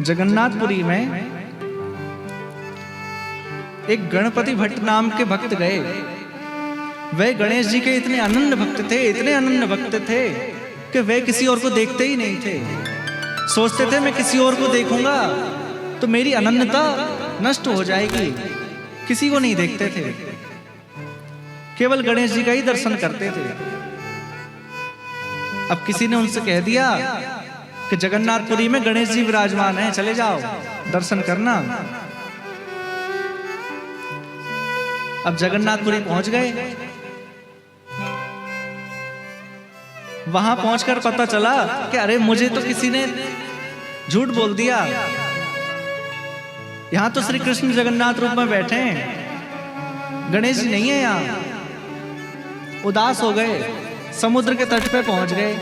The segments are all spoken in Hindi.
जगन्नाथपुरी में एक गणपति भट्ट नाम के भक्त गए। वे गणेश जी के इतने अनन्य भक्त थे, इतने अनन्य भक्त थे कि वे किसी और को देखते ही नहीं थे। सोचते थे मैं किसी और को देखूंगा तो मेरी अनन्यता नष्ट हो जाएगी, किसी को नहीं देखते थे, केवल गणेश जी का ही दर्शन करते थे। अब किसी ने उनसे कह दिया कि जगन्नाथपुरी में गणेश जी विराजमान हैं, चले जाओ दर्शन करना। अब जगन्नाथपुरी पहुंच गए। वहां पहुंचकर पता चला कि अरे मुझे तो किसी ने झूठ बोल दिया, यहां तो श्री कृष्ण जगन्नाथ रूप में बैठे हैं, गणेश जी नहीं है यहां। उदास हो गए, समुद्र के तट पे पहुंच गए।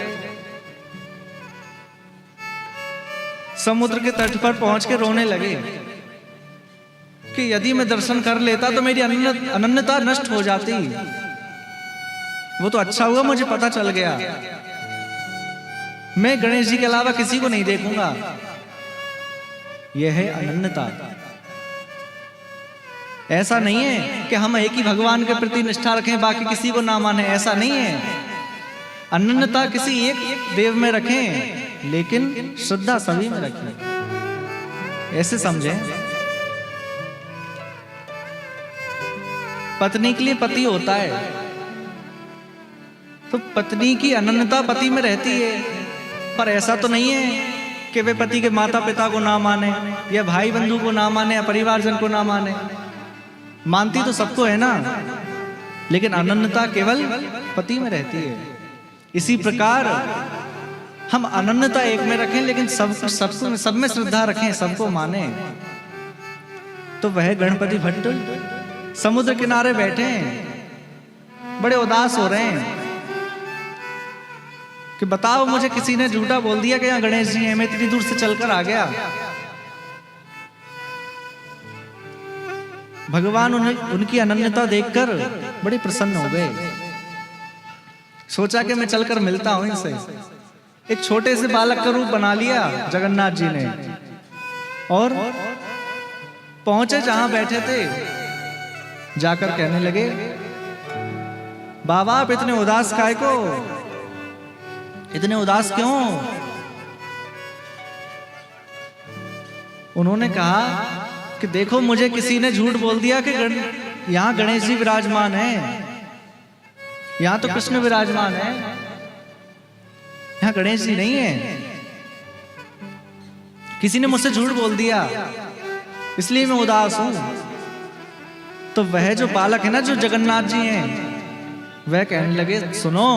समुद्र के तट पर पहुंच के रोने लगे कि यदि मैं दर्शन कर लेता तो मेरी अनन्यता नष्ट हो जाती। वो तो अच्छा हुआ मुझे पता चल गया, मैं गणेश जी के अलावा किसी को नहीं देखूंगा। यह है अनन्यता। ऐसा नहीं है कि हम एक ही भगवान के प्रति निष्ठा रखें, बाकी किसी को ना माने, ऐसा नहीं है। अनन्यता किसी एक देव में रखें, लेकिन श्रद्धा सभी में रखें। ऐसे समझें, पत्नी के लिए पति होता है तो पत्नी की अनन्यता पति में रहती है, पर ऐसा तो नहीं है कि वे पति के माता पिता को ना माने, या भाई बंधु को ना माने, या परिवारजन को ना माने। मानती तो सबको है ना, लेकिन अनन्यता केवल पति में रहती है। इसी प्रकार हम अनन्यता एक में रखें, लेकिन सब में श्रद्धा रखें, सबको माने। तो वह गणपति भट्ट समुद्र किनारे बैठे हैं, बड़े उदास हो रहे हैं कि बताओ मुझे किसी ने झूठा बोल दिया कि यहाँ गणेश जी हैं, मैं इतनी दूर से चलकर आ गया। भगवान उनकी अनन्यता देखकर बड़े प्रसन्न हो गए। सोचा कि मैं चलकर मिलता हूं इनसे। एक छोटे से बालक का रूप बना लिया जगन्नाथ जी ने, और पहुंचे जहां बैठे थे। जाकर कहने लगे, बाबा आप इतने उदास काहे को, इतने उदास क्यों? उन्होंने कहा कि देखो मुझे किसी ने झूठ बोल दिया कि यहां गणेश जी विराजमान हैं, यहां तो कृष्ण विराजमान है, यहां गणेश जी नहीं है। किसी ने मुझसे झूठ बोल दिया, इसलिए मैं उदास हूं। तो वह जो बालक है ना, जो जगन्नाथ जी हैं, वह कहने लगे, सुनो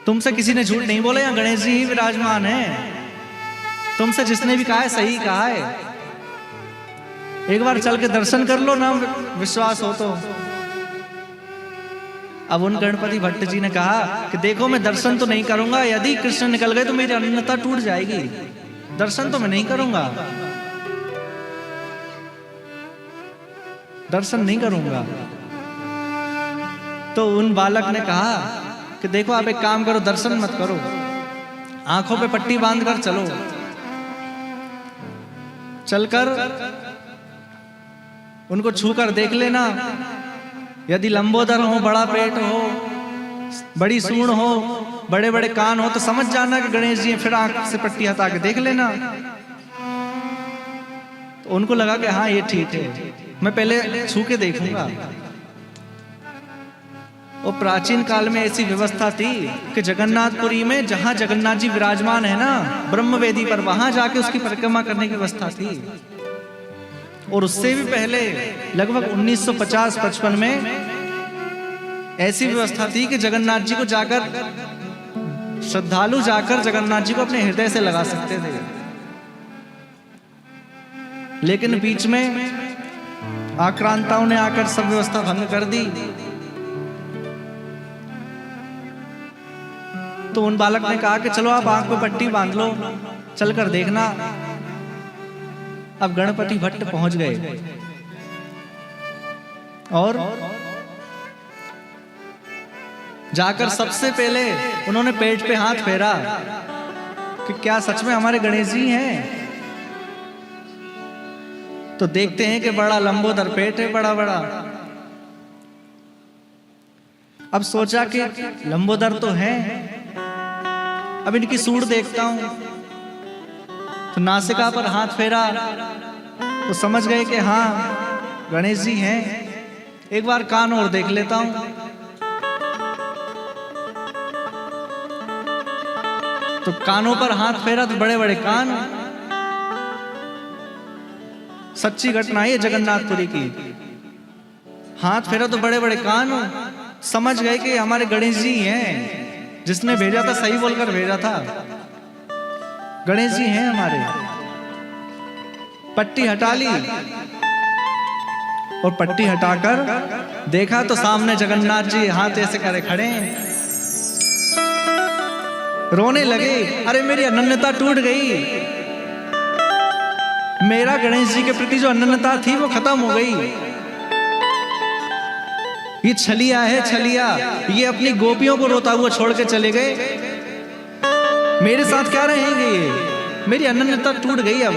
तुमसे किसी ने झूठ नहीं बोला, यहां गणेश जी ही विराजमान है। तुमसे जिसने भी कहा है सही कहा है, एक बार चल के दर्शन कर लो ना, विश्वास हो तो। अब उन गणपति भट्ट जी ने कहा कि देखो मैं दर्शन तो नहीं करूंगा, यदि कृष्ण निकल गए तो मेरी अनन्यता टूट जाएगी, दर्शन तो मैं नहीं करूंगा, दर्शन नहीं करूंगा। तो उन बालक ने कहा कि देखो आप एक काम करो, दर्शन मत करो, आंखों पे पट्टी बांधकर चलो। चलकर उनको छूकर देख लेना, यदि लंबोदर हो, बड़ा पेट हो, बड़ी सूंड हो, बड़े बड़े कान हो, तो समझ जाना कि गणेश जी हैं। फिर आंख से पट्टी हटा के देख लेना। तो उनको लगा कि हाँ ये ठीक है, मैं पहले छू के देखूंगा। और प्राचीन काल में ऐसी व्यवस्था थी कि जगन्नाथपुरी में जहां जगन्नाथ जी विराजमान है ना, ब्रह्मवेदी पर, वहां जाके उसकी परिक्रमा करने की व्यवस्था थी। और उससे भी पहले लगभग 1950-55 में ऐसी व्यवस्था थी कि जगन्नाथ जी को जाकर, श्रद्धालु जाकर जगन्नाथ जी को अपने हृदय से लगा सकते थे। लेकिन बीच में आक्रांताओं ने आकर सब व्यवस्था भंग कर दी। तो उन बालक ने कहा कि चलो आप आंख पे पट्टी बांध लो, चलकर देखना। अब गणपति भट्ट पहुंच गए और जाकर सबसे पहले उन्होंने पेट पे हाथ फेरा कि क्या सच में हमारे गणेश जी हैं। तो देखते हैं कि बड़ा लंबोदर पेट है, बड़ा बड़ा। अब सोचा कि लंबोदर तो है, अब इनकी सूंड देखता हूं। तो नासिका पर हाथ फेरा तो समझ गए कि हाँ गणेश जी हैं। एक बार कान और देख लेता हूं। तो कानों पर हाथ फेरा तो बड़े बड़े कान। सच्ची घटना है जगन्नाथपुरी की। हाथ फेरा तो बड़े बड़े कान। समझ गए कि हमारे गणेश जी हैं। जिसने भेजा था सही बोलकर भेजा था, गणेश जी हैं हमारे। पट्टी हटा ली और पट्टी हटाकर देखा तो सामने जगन्नाथ जी हाथ ऐसे करे खड़े हैं। रोने लगे, अरे मेरी अनन्यता टूट गई। मेरा गणेश जी के प्रति जो अनन्यता थी वो खत्म हो गई। ये छलिया है छलिया, ये अपनी गोपियों को रोता हुआ छोड़ के चले गए। मेरे साथ क्या रहेंगे ये? मेरी अनन्यता टूट गई। अब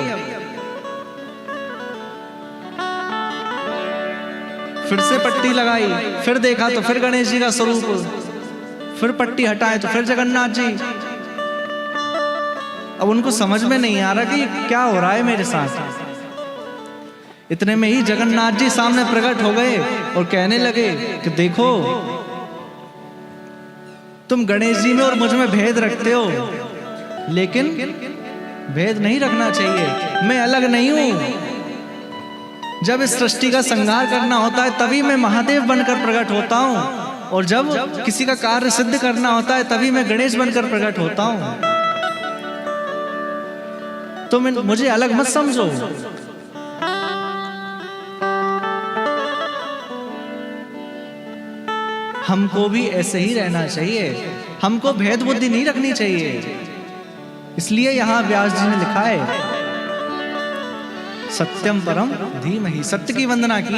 फिर से पट्टी लगाई, फिर देखा तो फिर गणेश जी का स्वरूप। फिर पट्टी हटाए तो फिर जगन्नाथ जी। अब उनको समझ में नहीं आ रहा कि क्या हो रहा है मेरे साथ। इतने में ही जगन्नाथ जी सामने प्रकट हो गए और कहने लगे कि देखो तुम गणेश जी में और मुझ में भेद रखते हो, लेकिन भेद नहीं रखना चाहिए। मैं अलग नहीं हूं। जब इस सृष्टि का संहार करना होता है तभी मैं महादेव बनकर प्रकट होता हूं, और जब किसी का कार्य सिद्ध करना होता है तभी मैं गणेश बनकर प्रकट होता हूं। तो मुझे अलग मत समझो। हमको भी ऐसे ही रहना चाहिए, हमको भेद बुद्धि नहीं रखनी चाहिए। इसलिए यहां व्यास जी ने लिखा है सत्यम परम धीमहि, सत्य की वंदना की।